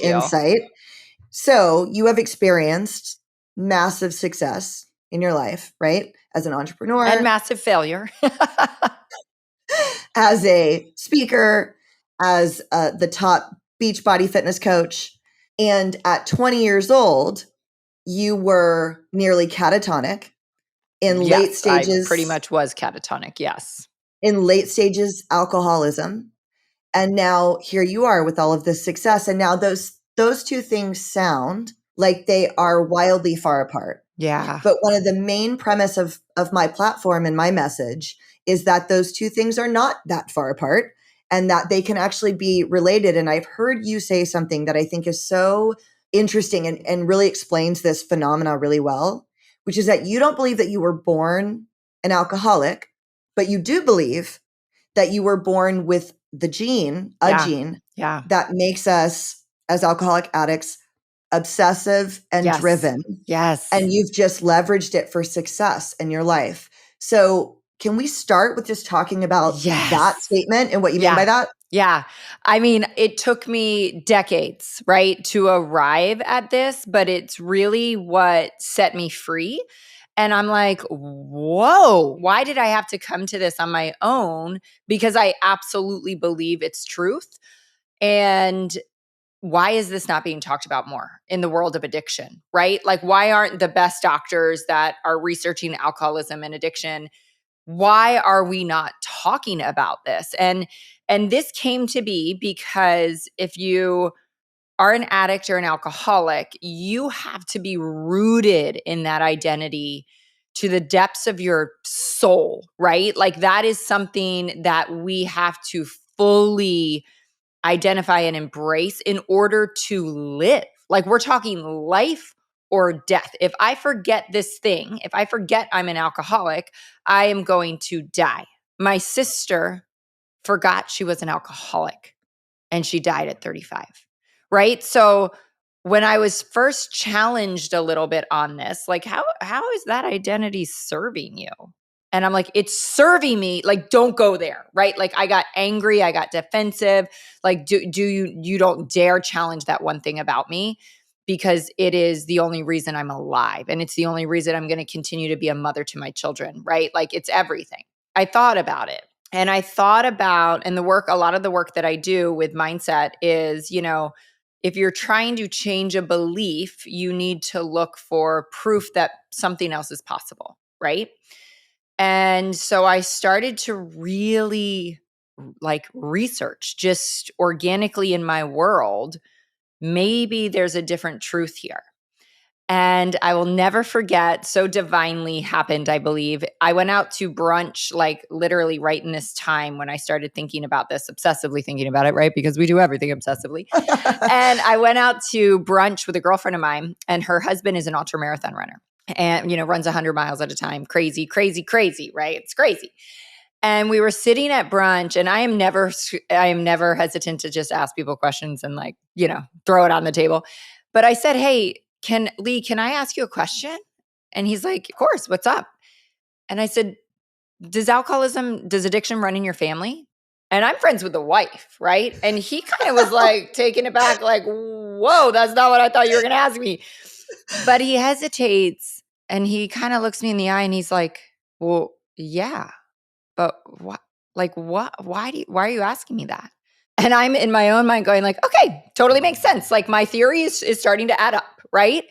you. Insight. So you have experienced massive success in your life, right? As an entrepreneur. And massive failure. As a speaker, as the top beach body fitness coach. And at 20 years old, you were nearly catatonic in late stages. I pretty much was catatonic, yes. In late stages, alcoholism. And now here you are with all of this success. And now those two things sound like they are wildly far apart. Yeah. But one of the main premise of my platform and my message is that those two things are not that far apart and that they can actually be related. And I've heard you say something that I think is so interesting and really explains this phenomena really well, which is that you don't believe that you were born an alcoholic, but you do believe that you were born with the gene, gene that makes us as alcoholic addicts obsessive and driven. Yes. And you've just leveraged it for success in your life. So can we start with just talking about that statement and what you mean by that? Yeah. I mean, it took me decades, right, to arrive at this, but it's really what set me free. And I'm like, whoa, why did I have to come to this on my own? Because I absolutely believe it's truth. And why is this not being talked about more in the world of addiction, right? Like, why aren't the best doctors that are researching alcoholism and addiction, why are we not talking about this? And this came to be because if you are an addict or an alcoholic, you have to be rooted in that identity to the depths of your soul, right? Like, that is something that we have to fully identify and embrace in order to live. Like, we're talking life or death. If I forget this thing, if I forget I'm an alcoholic, I am going to die. My sister forgot she was an alcoholic and she died at 35, right? So when I was first challenged a little bit on this, like, how is that identity serving you? And I'm like, it's serving me. Like, don't go there, right? Like, I got angry, I got defensive. Like, you don't dare challenge that one thing about me, because it is the only reason I'm alive, and it's the only reason I'm going to continue to be a mother to my children, right? Like, it's everything. I thought about it, and I thought about, and a lot of the work that I do with mindset is, if you're trying to change a belief, you need to look for proof that something else is possible, right? And so I started to really research just organically in my world, maybe there's a different truth here. And I will never forget, so divinely happened, I believe. I went out to brunch, like literally right in this time when I started thinking about this, obsessively thinking about it, right? Because we do everything obsessively. And I went out to brunch with a girlfriend of mine, and her husband is an ultramarathon runner and, runs 100 miles at a time. Crazy, crazy, crazy, right? It's crazy. And we were sitting at brunch, and I am never hesitant to just ask people questions and throw it on the table. But I said, hey, can I ask you a question? And he's like, of course, what's up? And I said, does addiction run in your family? And I'm friends with the wife, right? And he kind of was like taken aback, like, whoa, that's not what I thought you were going to ask me. But he hesitates, and he kind of looks me in the eye, and he's like, well, yeah, but what? Like, what? Why are you asking me that? And I'm in my own mind going like, okay, totally makes sense. Like, my theory is starting to add up, right?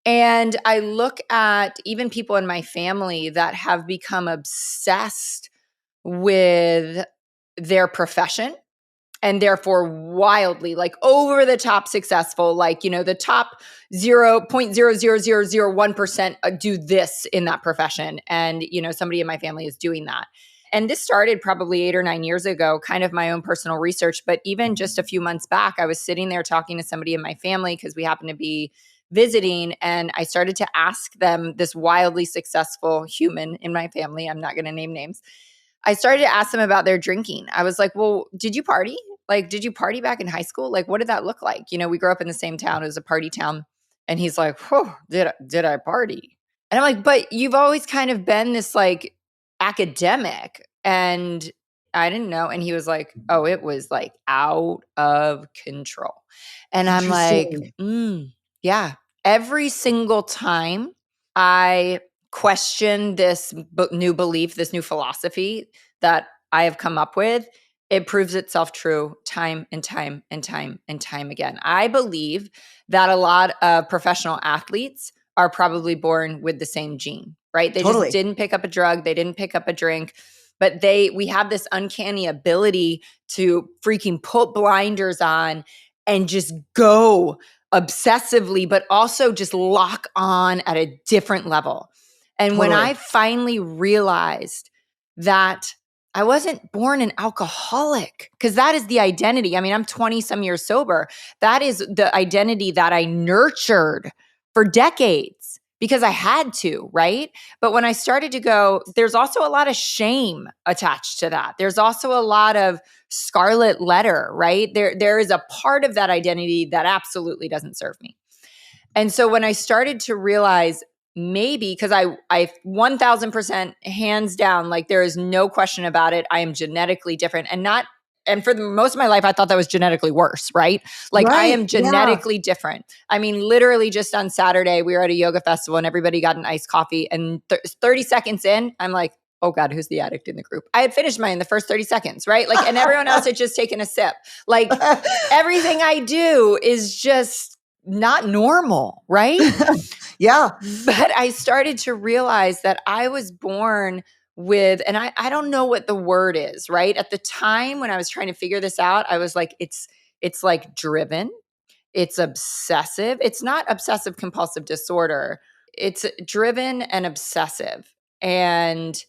And I look at even people in my family that have become obsessed with their profession, and therefore wildly, like, over the top successful, like, the top 0.00001% do this in that profession. And, somebody in my family is doing that. And this started probably 8 or 9 years ago, kind of my own personal research. But even just a few months back, I was sitting there talking to somebody in my family because we happened to be visiting. And I started to ask them, this wildly successful human in my family, I'm not going to name names. I started to ask them about their drinking. I was like, well, did you party? Like, did you party back in high school? Like, what did that look like? We grew up in the same town. It was a party town. And he's like, whoa, did I party? And I'm like, but you've always kind of been this like academic. And I didn't know. And he was like, oh, it was like out of control. And I'm like, Interesting. yeah. Every single time I question this new belief, this new philosophy that I have come up with, it proves itself true time and time and time and time again. I believe that a lot of professional athletes are probably born with the same gene, right? They just Totally. didn't pick up a drug, they didn't pick up a drink, but we have this uncanny ability to freaking put blinders on and just go obsessively, but also just lock on at a different level. And when Totally. I finally realized that I wasn't born an alcoholic, because that is the identity. I mean, I'm 20 some years sober. That is the identity that I nurtured for decades because I had to, right? But when I started to go, there's also a lot of shame attached to that. There's also a lot of scarlet letter, right? There is a part of that identity that absolutely doesn't serve me. And so when I started to realize maybe, because I 1000% hands down, like there is no question about it, I am genetically different and for the most of my life, I thought that was genetically worse, right? Like I Right. am Yeah. genetically different. I mean, literally just on Saturday, we were at a yoga festival and everybody got an iced coffee. And 30 seconds in, I'm like, oh God, who's the addict in the group? I had finished mine in the first 30 seconds, right? Like, and everyone else had just taken a sip. Like everything I do is just not normal, right? Yeah. But I started to realize that I was born with, and I don't know what the word is, right? At the time when I was trying to figure this out, I was like, it's like driven, it's obsessive. It's not obsessive compulsive disorder. It's driven and obsessive. And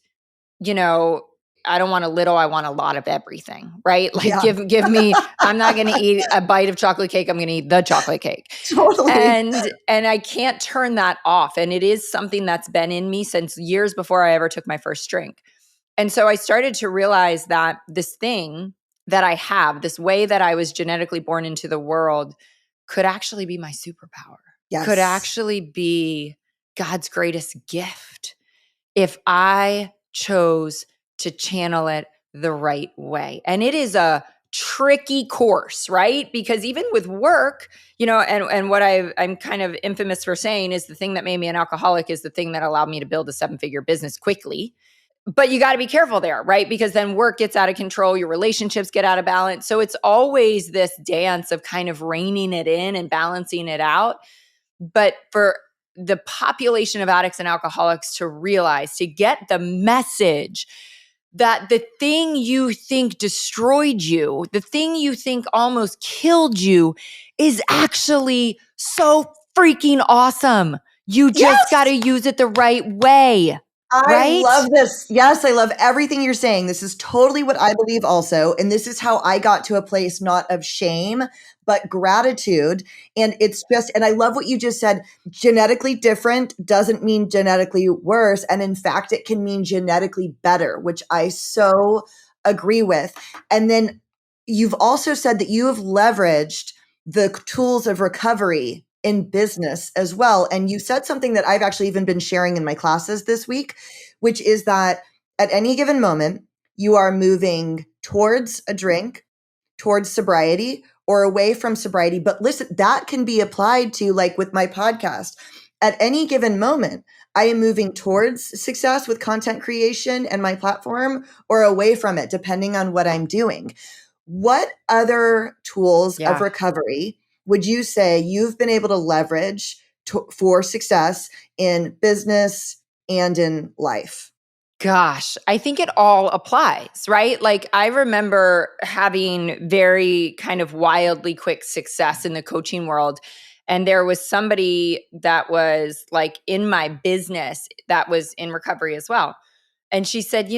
you know, I don't want a little, I want a lot of everything, right? Like Yeah. give me, I'm not going to eat a bite of chocolate cake, I'm going to eat the chocolate cake. Totally. And I can't turn that off, and it is something that's been in me since years before I ever took my first drink. And so I started to realize that this thing that I have, this way that I was genetically born into the world could actually be my superpower. Could Yes. actually be God's greatest gift if I chose to channel it the right way. And it is a tricky course, right? Because even with work, and what I'm kind of infamous for saying is the thing that made me an alcoholic is the thing that allowed me to build a 7-figure business quickly. But you got to be careful there, right? Because then work gets out of control, your relationships get out of balance. So it's always this dance of kind of reining it in and balancing it out. But for the population of addicts and alcoholics to realize, to get the message that the thing you think destroyed you, the thing you think almost killed you, is actually so freaking awesome. You just got Yes. to use it the right way, I right? love this. Yes, I love everything you're saying. This is totally what I believe also. And this is how I got to a place not of shame, but gratitude. And it's just, and I love what you just said, genetically different doesn't mean genetically worse. And in fact, it can mean genetically better, which I so agree with. And then you've also said that you have leveraged the tools of recovery in business as well. And you said something that I've actually even been sharing in my classes this week, which is that at any given moment, you are moving towards a drink, towards sobriety, or away from sobriety. But listen, that can be applied to, like with my podcast. At any given moment, I am moving towards success with content creation and my platform, or away from it, depending on what I'm doing. What other tools of Yeah. recovery would you say you've been able to leverage for success in business and in life? Gosh, I think it all applies, right? Like I remember having very kind of wildly quick success in the coaching world. And there was somebody that was like in my business that was in recovery as well. And she said,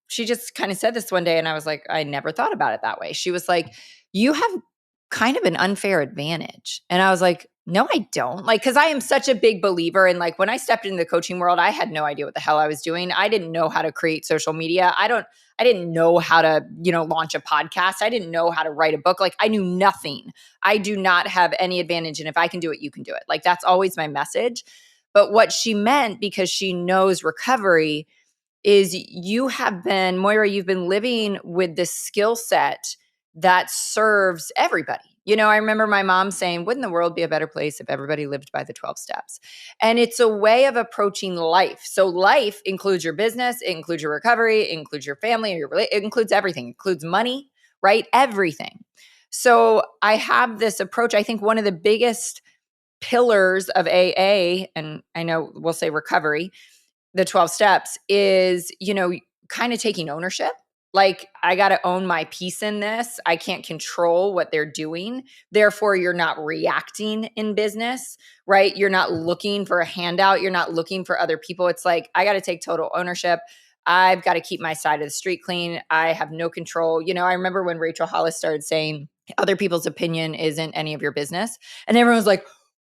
she just kind of said this one day. And I was like, I never thought about it that way. She was like, you have kind of an unfair advantage. And I was like, no, I don't. Like, cause I am such a big believer in like when I stepped into the coaching world, I had no idea what the hell I was doing. I didn't know how to create social media. I didn't know how to, launch a podcast. I didn't know how to write a book. Like I knew nothing. I do not have any advantage. And if I can do it, you can do it. Like that's always my message. But what she meant, because she knows recovery, is Moira, you've been living with this skill set that serves everybody. I remember my mom saying, wouldn't the world be a better place if everybody lived by the 12 steps? And it's a way of approaching life. So life includes your business, it includes your recovery, it includes your family, it includes everything, it includes money, right? Everything. So I have this approach. I think one of the biggest pillars of AA, and I know we'll say recovery, the 12 steps is, kind of taking ownership. Like, I got to own my piece in this. I can't control what they're doing. Therefore, you're not reacting in business, right? You're not looking for a handout. You're not looking for other people. It's like, I got to take total ownership. I've got to keep my side of the street clean. I have no control. I remember when Rachel Hollis started saying, other people's opinion isn't any of your business. And everyone was like,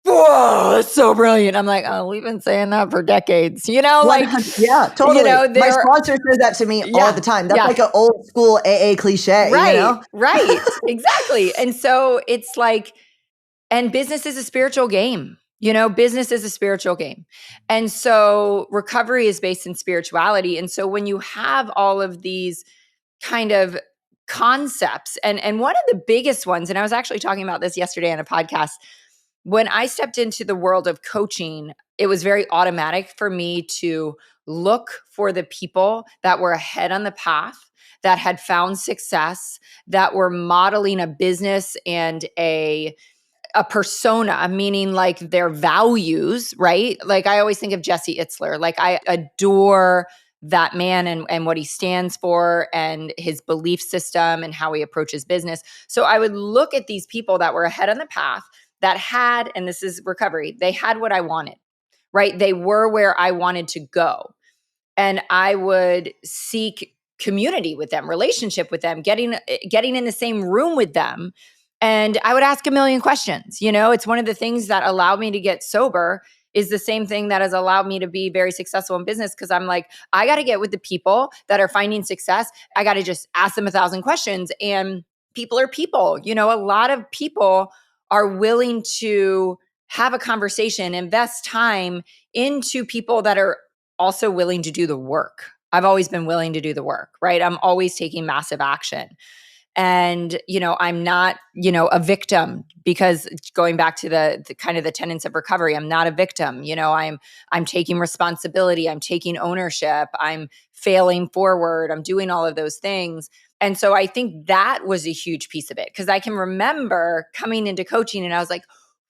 whoa, that's so brilliant. I'm like, oh, we've been saying that for decades, like, yeah, totally. My sponsor says that to me all the time. That's like an old school AA cliche, right? Right. Exactly. And so it's like, and business is a spiritual game. Business is a spiritual game. And so recovery is based in spirituality. And so when you have all of these kind of concepts, and one of the biggest ones, and I was actually talking about this yesterday on a podcast, when I stepped into the world of coaching, it was very automatic for me to look for the people that were ahead on the path, that had found success, that were modeling a business and a persona, meaning like their values, right? Like, I always think of Jesse Itzler. Like, I adore that man and what he stands for and his belief system and how he approaches business. So I would look at these people that were ahead on the path that had, and this is recovery, they had what I wanted, right? They were where I wanted to go. And I would seek community with them, relationship with them, getting in the same room with them. And I would ask a million questions. It's one of the things that allowed me to get sober, is the same thing that has allowed me to be very successful in business. Because I'm like, I got to get with the people that are finding success. I got to just ask them 1,000 questions. And people are people. A lot of people are willing to have a conversation, invest time into people that are also willing to do the work. I've always been willing to do the work, right? I'm always taking massive action. And, I'm not, a victim, because going back to the kind of the tenets of recovery, I'm not a victim. I'm taking responsibility. I'm taking ownership. I'm failing forward. I'm doing all of those things. And so I think that was a huge piece of it, because I can remember coming into coaching and I was like,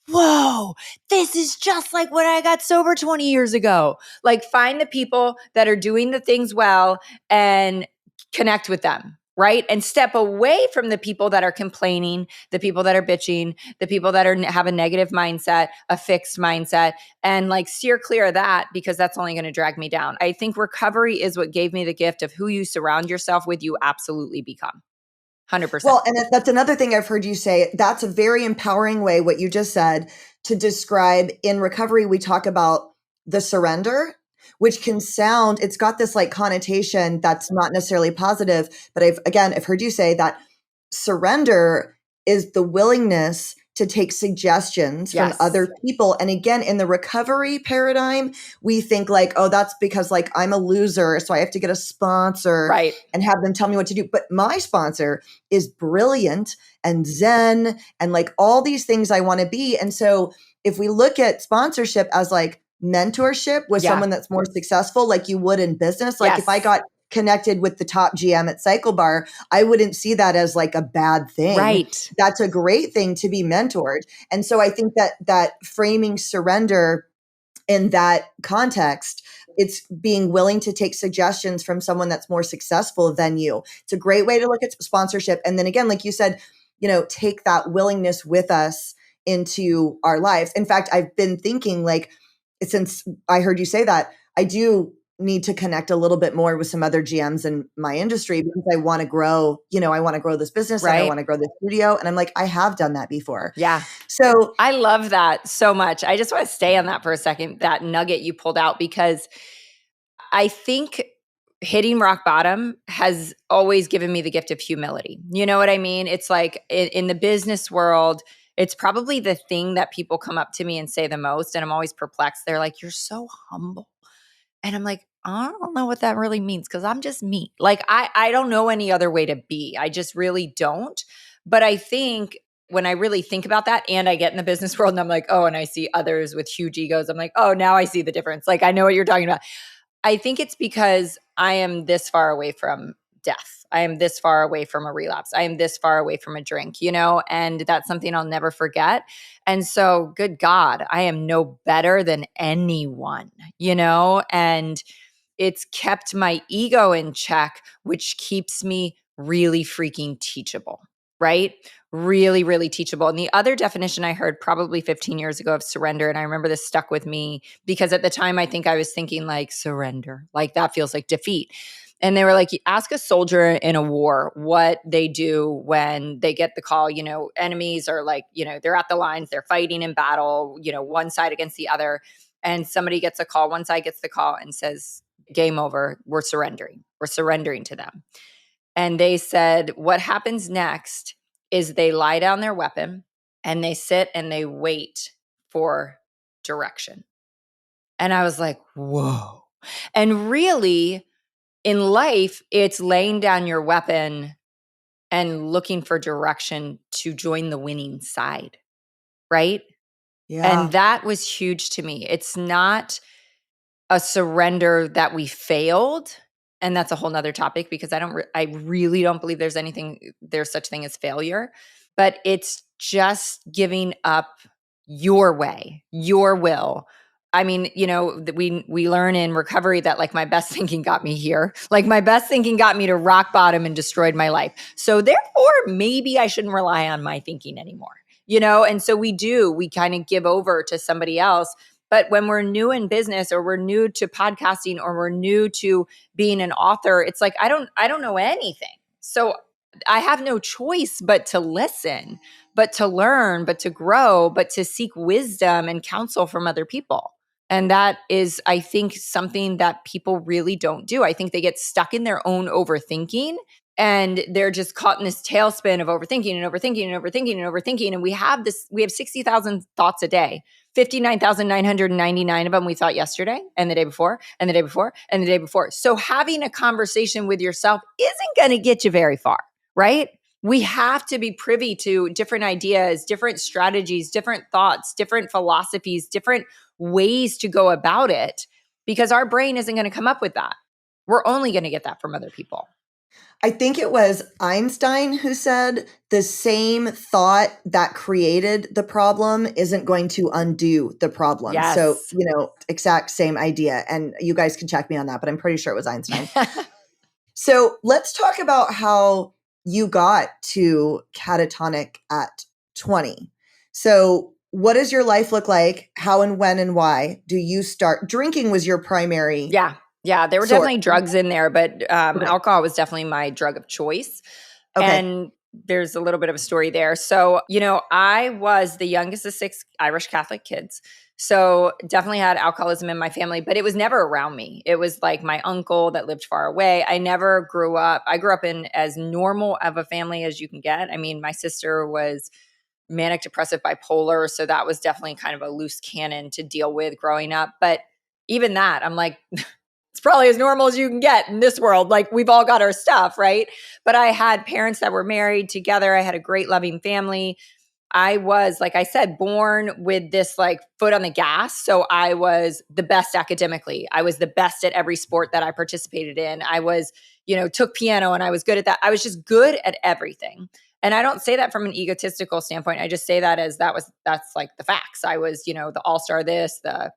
whoa, this is just like when I got sober 20 years ago. Like, find the people that are doing the things well and connect with them, right? And step away from the people that are complaining, the people that are bitching, the people that have a negative mindset, a fixed mindset, and like steer clear of that, because that's only going to drag me down. I think recovery is what gave me the gift of who you surround yourself with, you absolutely become. 100%. Well, and that's another thing I've heard you say. That's a very empowering way, what you just said, to describe. In recovery, we talk about the surrender, which can sound, it's got this like connotation that's not necessarily positive. But I've heard you say that surrender is the willingness to take suggestions from other people. And again, in the recovery paradigm, we think like, oh, that's because like I'm a loser, so I have to get a sponsor and have them tell me what to do. But my sponsor is brilliant and zen and like all these things I want to be. And so if we look at sponsorship as like mentorship with someone that's more successful, like you would in business, like if I got connected with the top GM at Cycle Bar, I wouldn't see that as like a bad thing. Right. That's a great thing to be mentored. And so I think that framing surrender in that context, it's being willing to take suggestions from someone that's more successful than you. It's a great way to look at sponsorship. And then again, like you said, take that willingness with us into our lives. In fact, I've been thinking like, since I heard you say that, I do need to connect a little bit more with some other GMs in my industry, because I want to grow, I want to grow this business and I want to grow this studio. And I'm like, I have done that before. Yeah. So I love that so much. I just want to stay on that for a second, that nugget you pulled out, because I think hitting rock bottom has always given me the gift of humility. You know what I mean? It's like in the business world, it's probably the thing that people come up to me and say the most. And I'm always perplexed. They're like, you're so humble. And I'm like, I don't know what that really means because I'm just me. Like, I don't know any other way to be. I just really don't. But I think when I really think about that and I get in the business world and I'm like, oh, and I see others with huge egos, I'm like, oh, now I see the difference. Like, I know what you're talking about. I think it's because I am this far away from death. I am this far away from a relapse. I am this far away from a drink, and that's something I'll never forget. And so, good God, I am no better than anyone, and it's kept my ego in check, which keeps me really freaking teachable, right? Really, really teachable. And the other definition I heard probably 15 years ago of surrender, and I remember this stuck with me because at the time I think I was thinking like surrender, like that feels like defeat. And they were like, ask a soldier in a war what they do when they get the call, enemies are like, they're at the lines, they're fighting in battle, one side against the other. And somebody gets a call, one side gets the call and says, game over, we're surrendering to them. And they said, what happens next is they lie down their weapon and they sit and they wait for direction. And I was like, whoa. And really, in life, it's laying down your weapon and looking for direction to join the winning side, right? Yeah. And that was huge to me. It's not a surrender that we failed. And that's a whole nother topic because I really don't believe there's such thing as failure, but it's just giving up your way, your will. I mean, we learn in recovery that like my best thinking got me here. Like my best thinking got me to rock bottom and destroyed my life. So therefore, maybe I shouldn't rely on my thinking anymore. And so we kind of give over to somebody else. But when we're new in business or we're new to podcasting or we're new to being an author, it's like I don't know anything. So I have no choice but to listen, but to learn, but to grow, but to seek wisdom and counsel from other people. And that is, I think, something that people really don't do. I think they get stuck in their own overthinking and they're just caught in this tailspin of overthinking and overthinking and overthinking and overthinking. And we have 60,000 thoughts a day. 59,999 of them we thought yesterday and the day before and the day before and the day before. So having a conversation with yourself isn't going to get you very far, right? We have to be privy to different ideas, different strategies, different thoughts, different philosophies, different ways to go about it because our brain isn't going to come up with that. We're only going to get that from other people. I think it was Einstein who said the same thought that created the problem isn't going to undo the problem. Yes. So, exact same idea. And you guys can check me on that, but I'm pretty sure it was Einstein. So let's talk about how you got to catatonic at 20. So what does your life look like? How and when and why do you start? Drinking was your primary. Yeah, there were definitely drugs in there, but alcohol was definitely my drug of choice. Okay. And there's a little bit of a story there. So, I was the youngest of 6 Irish Catholic kids. So definitely had alcoholism in my family, but it was never around me. It was like my uncle that lived far away. I grew up in as normal of a family as you can get. I mean, my sister was manic depressive bipolar. So that was definitely kind of a loose cannon to deal with growing up. But even that, I'm like, it's probably as normal as you can get in this world. Like we've all got our stuff, right? But I had parents that were married together. I had a great loving family. I was, like I said, born with this like foot on the gas. So I was the best academically. I was the best at every sport that I participated in. I was, took piano and I was good at that. I was just good at everything. And I don't say that from an egotistical standpoint. I just say that as that's like the facts. I was, the all-star the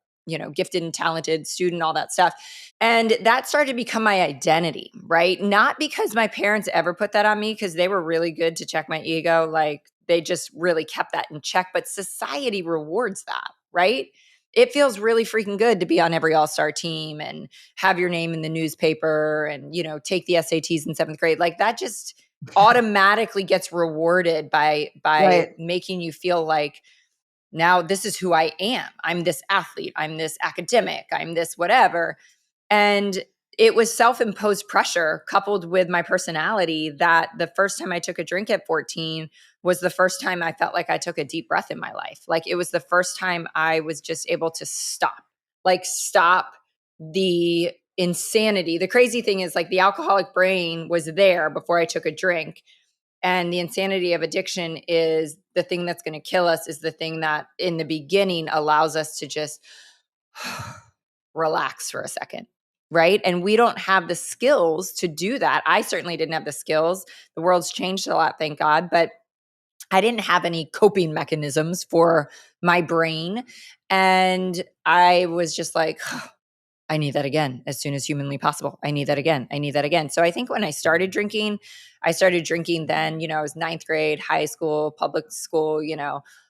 gifted and talented student, all that stuff. And that started to become my identity, right? Not because my parents ever put that on me, because they were really good to check my ego. Like they just really kept that in check, but society rewards that, right? It feels really freaking good to be on every all-star team and have your name in the newspaper and, take the SATs in 7th grade. Like that just automatically gets rewarded by right. Making you feel like, now this is who I am. I'm this athlete. I'm this academic. I'm this whatever. And it was self-imposed pressure coupled with my personality that the first time I took a drink at 14 was the first time I felt like I took a deep breath in my life. Like it was the first time I was just able to stop the insanity. The crazy thing is, like, the alcoholic brain was there before I took a drink. And the insanity of addiction is the thing that's going to kill us, is the thing that in the beginning allows us to just relax for a second. Right. And we don't have the skills to do that. I certainly didn't have the skills. The world's changed a lot, thank God. But I didn't have any coping mechanisms for my brain. And I was just like, I need that again as soon as humanly possible. I need that again. I need that again. So I think when I started drinking then, I was ninth grade, high school, public school,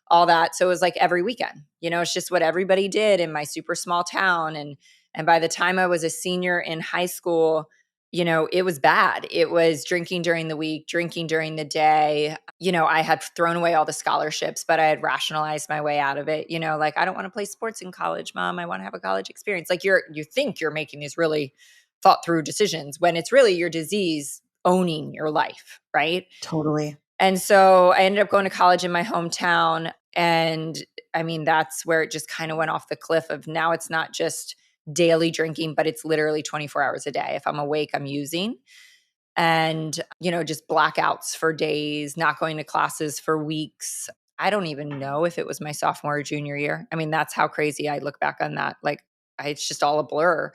all that. So it was like every weekend, it's just what everybody did in my super small town. And by the time I was a senior in high school, it was bad. It was drinking during the week, drinking during the day. I had thrown away all the scholarships, but I had rationalized my way out of it. Like, I don't want to play sports in college, Mom. I want to have a college experience. Like, you think you're making these really thought through decisions when it's really your disease owning your life, right? Totally. And so I ended up going to college in my hometown. And I mean, that's where it just kind of went off the cliff of, now it's not just daily drinking, but it's literally 24 hours a day. If I'm awake, I'm using. And, just blackouts for days, not going to classes for weeks. I don't even know if it was my sophomore or junior year. I mean, that's how crazy I look back on that. Like, it's just all a blur.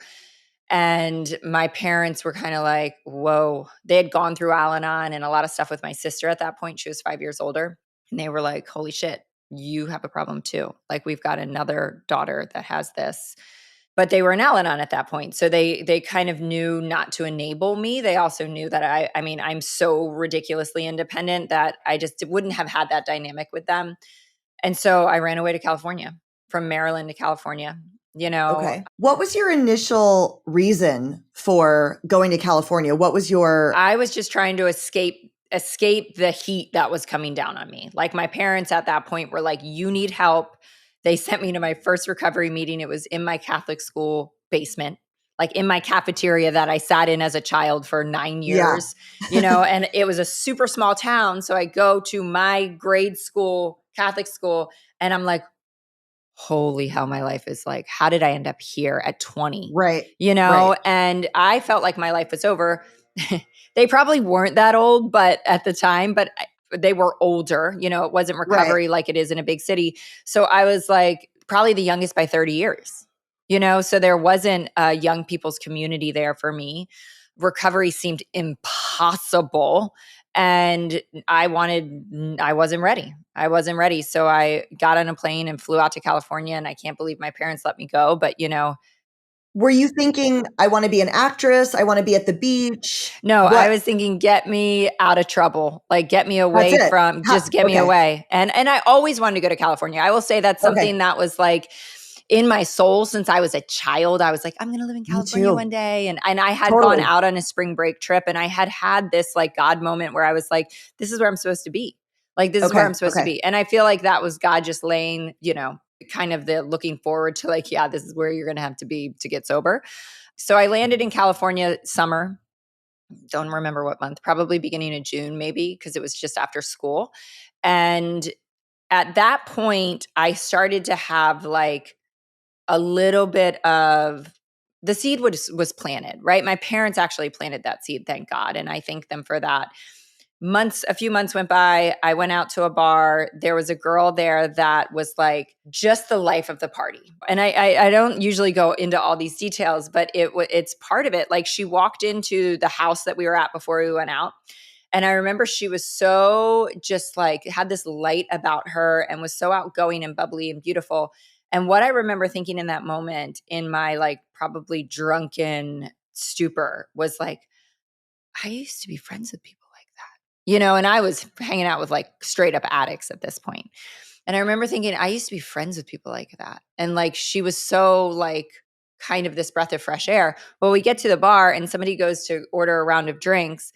And my parents were kind of like, whoa. They had gone through Al-Anon and a lot of stuff with my sister at that point. She was 5 years older. And they were like, holy shit, you have a problem too. Like, we've got another daughter that has this. But they were in Al-Anon at that point. So they kind of knew not to enable me. They also knew that I mean, I'm so ridiculously independent that I just wouldn't have had that dynamic with them. And so I ran away to California, from Maryland to California. Okay. What was your initial reason for going to California? What was your I was just trying to escape the heat that was coming down on me. Like, my parents at that point were like, you need help. They sent me to my first recovery meeting. It was in my Catholic school basement, like in my cafeteria that I sat in as a child for 9 Yeah. years, and it was a super small town. So I go to my grade school, Catholic school, and I'm like, holy hell, my life is like, how did I end up here at 20? Right. Right. And I felt like my life was over. They probably weren't that old, but at the time, they were older. It wasn't recovery like it is in a big city. So I was like probably the youngest by 30 years, so there wasn't a young people's community there for me. Recovery seemed impossible. And I wasn't ready. I wasn't ready. So I got on a plane and flew out to California, and I can't believe my parents let me go. But, Were you thinking, I want to be an actress? I want to be at the beach? no, What? I was thinking, get me out of trouble. Like, get me away That's it. from, just get me Okay. away. And I always wanted to go to California. I will say that's something that was like in my soul since I was a child. I was like, I'm going to live in Me California too. one day. And I had gone Totally. out on a spring break trip, and I had this like God moment where I was like, this is where I'm supposed to be. Like, this is where I'm supposed to be. And I feel like that was God just laying, kind of the looking forward to, like, yeah, this is where you're going to have to be to get sober. So I landed in California summer. Don't remember what month, probably beginning of June, maybe, because it was just after school. And at that point, I started to have like a little bit of the seed was planted, right? My parents actually planted that seed, thank God. And I thank them for that. A few months went by. I went out to a bar. There was a girl there that was like just the life of the party. And I don't usually go into all these details, but it's part of it. Like, she walked into the house that we were at before we went out. And I remember she was so just like had this light about her and was so outgoing and bubbly and beautiful. And what I remember thinking in that moment, in my like probably drunken stupor, was like, I used to be friends with people like that, and I was hanging out with like straight up addicts at this point. And I remember thinking, I used to be friends with people like that. And like, she was so like kind of this breath of fresh air. Well, we get to the bar and somebody goes to order a round of drinks,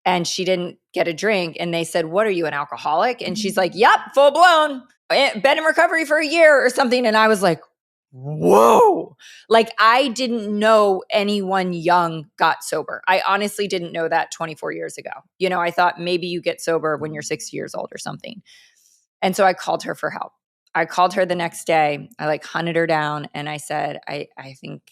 and she didn't get a drink. And they said, what are you, an alcoholic? And she's like, yep, full blown. Been in recovery for a year or something. And I was like, whoa. Like, I didn't know anyone young got sober. I honestly didn't know that 24 years ago. I thought maybe you get sober when you're 60 years old or something. And so I called her for help. I called her the next day. I like hunted her down, and I said, I think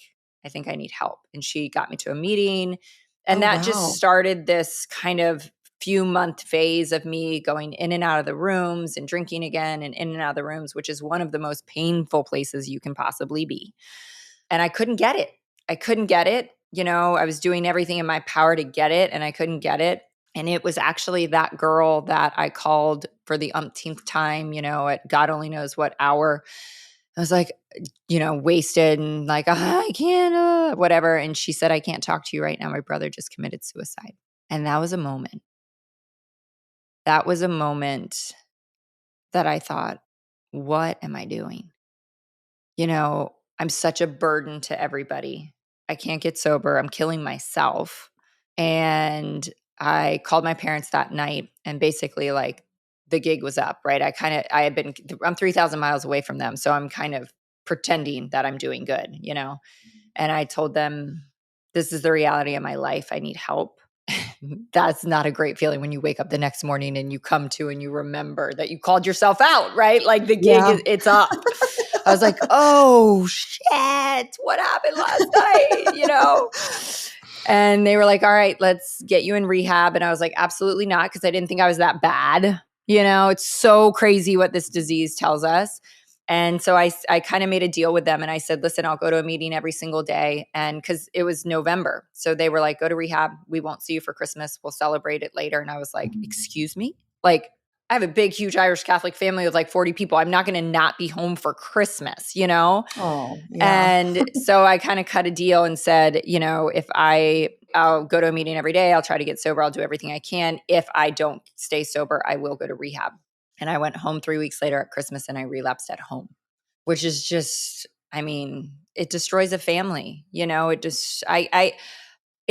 I think I need help. And she got me to a meeting. And Oh, that just wow. started this kind of few month phase of me going in and out of the rooms and drinking again and in and out of the rooms, which is one of the most painful places you can possibly be. And I couldn't get it. I couldn't get it. I was doing everything in my power to get it, and I couldn't get it. And it was actually that girl that I called for the umpteenth time, at God only knows what hour. I was like, wasted and like, I can't, whatever. And she said, I can't talk to you right now. My brother just committed suicide. And that was a moment. That was a moment that I thought, what am I doing? I'm such a burden to everybody. I can't get sober. I'm killing myself. And I called my parents that night and basically like the gig was up, right? I'm 3,000 miles away from them. So I'm kind of pretending that I'm doing good, And I told them, this is the reality of my life. I need help. That's not a great feeling when you wake up the next morning and you come to and you remember that you called yourself out, right? Like the gig Yeah. it's up. I was like, oh shit, what happened last night? And they were like, all right, let's get you in rehab. And I was like, absolutely not, because I didn't think I was that bad. It's so crazy what this disease tells us. And so I kind of made a deal with them and I said, listen, I'll go to a meeting every single day. And because it was November. So they were like, go to rehab. We won't see you for Christmas. We'll celebrate it later. And I was like, excuse me? Like, I have a big, huge Irish Catholic family with like 40 people. I'm not going to not be home for Christmas, Oh, yeah. And so I kind of cut a deal and said, if I'll go to a meeting every day, I'll try to get sober. I'll do everything I can. If I don't stay sober, I will go to rehab. And I went home 3 weeks later at Christmas and I relapsed at home, which is just, it destroys a family. It's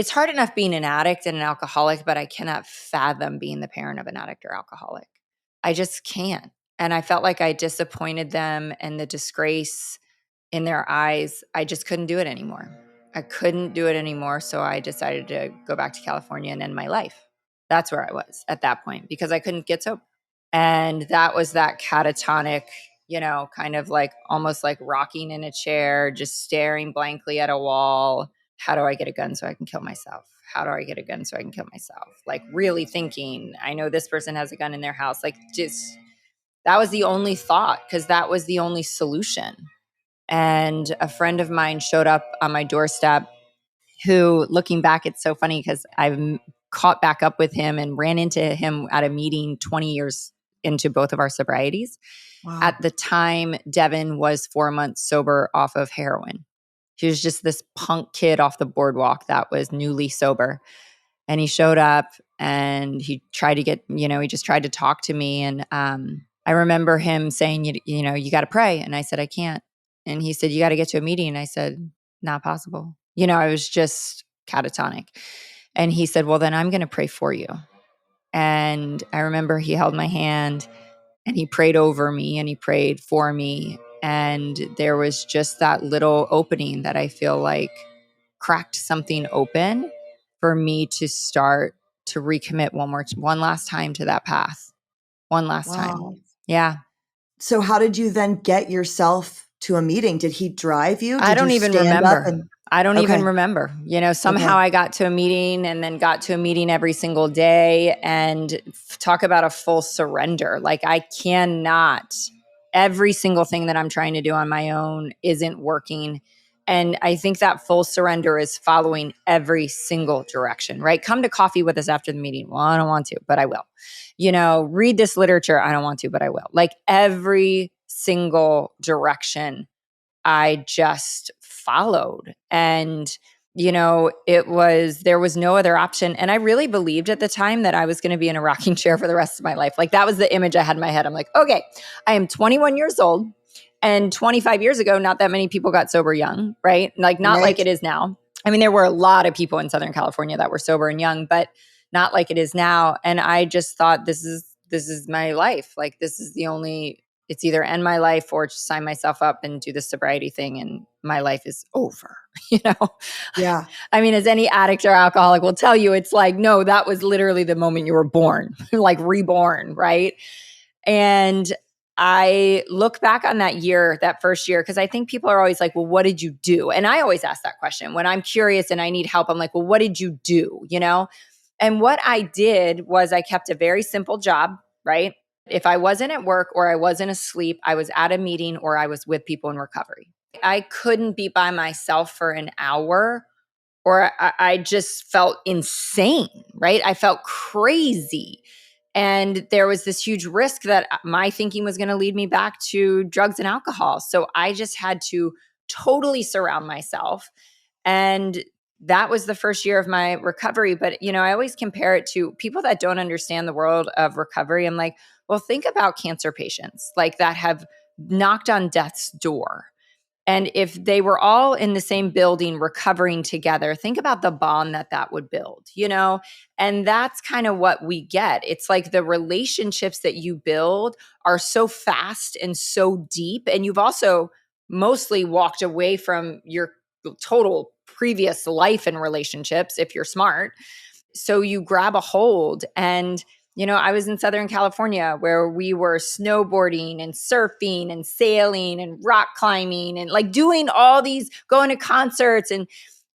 hard enough being an addict and an alcoholic, but I cannot fathom being the parent of an addict or alcoholic. I just can't. And I felt like I disappointed them and the disgrace in their eyes. I just couldn't do it anymore. I couldn't do it anymore. So I decided to go back to California and end my life. That's where I was at that point because I couldn't get sober. And that was that catatonic, kind of like almost like rocking in a chair, just staring blankly at a wall. How do I get a gun so I can kill myself? How do I get a gun so I can kill myself? Like really thinking, I know this person has a gun in their house. Like just, that was the only thought because that was the only solution. And a friend of mine showed up on my doorstep who, looking back, it's so funny because I've caught back up with him and ran into him at a meeting 20 years into both of our sobrieties. Wow. At the time, Devin was 4 months sober off of heroin. He was just this punk kid off the boardwalk that was newly sober. And he showed up and he tried to he just tried to talk to me. And I remember him saying, you got to pray. And I said, I can't. And he said, you got to get to a meeting. And I said, not possible. I was just catatonic. And he said, well, then I'm going to pray for you. And I remember he held my hand and he prayed over me and he prayed for me. And there was just that little opening that I feel like cracked something open for me to start to recommit one last time to that path. One last time. Yeah. So how did you then get yourself to a meeting? Did he drive you? I Did don't you even stand up remember. and I don't even Okay. remember. Somehow Okay. I got to a meeting and then got to a meeting every single day and talk about a full surrender. Like I cannot, every single thing that I'm trying to do on my own isn't working. And I think that full surrender is following every single direction, right? Come to coffee with us after the meeting. Well, I don't want to, but I will. Read this literature. I don't want to, but I will. Like every single direction I just followed. And, there was no other option. And I really believed at the time that I was going to be in a rocking chair for the rest of my life. Like that was the image I had in my head. I'm like, okay, I am 21 years old. And 25 years ago, not that many people got sober young, right? Like not like it is now. I mean, there were a lot of people in Southern California that were sober and young, but not like it is now. And I just thought this is my life. Like this is the only, it's either end my life or just sign myself up and do the sobriety thing and my life is over, Yeah. I mean, as any addict or alcoholic will tell you, it's like, no, that was literally the moment you were born, like reborn, right? And I look back on that year, that first year, because I think people are always like, well, what did you do? And I always ask that question. When I'm curious and I need help, I'm like, well, what did you do? You know? And what I did was I kept a very simple job, right? If I wasn't at work or I wasn't asleep, I was at a meeting or I was with people in recovery. I couldn't be by myself for an hour or I just felt insane, right? I felt crazy. And there was this huge risk that my thinking was going to lead me back to drugs and alcohol. So I just had to totally surround myself. And that was the first year of my recovery. But, you know, I always compare it to people that don't understand the world of recovery. I'm like, well, think about cancer patients like that have knocked on death's door. And if they were all in the same building recovering together, think about the bond that that would build, you know? And that's kind of what we get. It's like the relationships that you build are so fast and so deep. And you've also mostly walked away from your total previous life and relationships if you're smart. So you grab a hold. And you know, I was in Southern California where we were snowboarding and surfing and sailing and rock climbing and like doing all these, going to concerts. And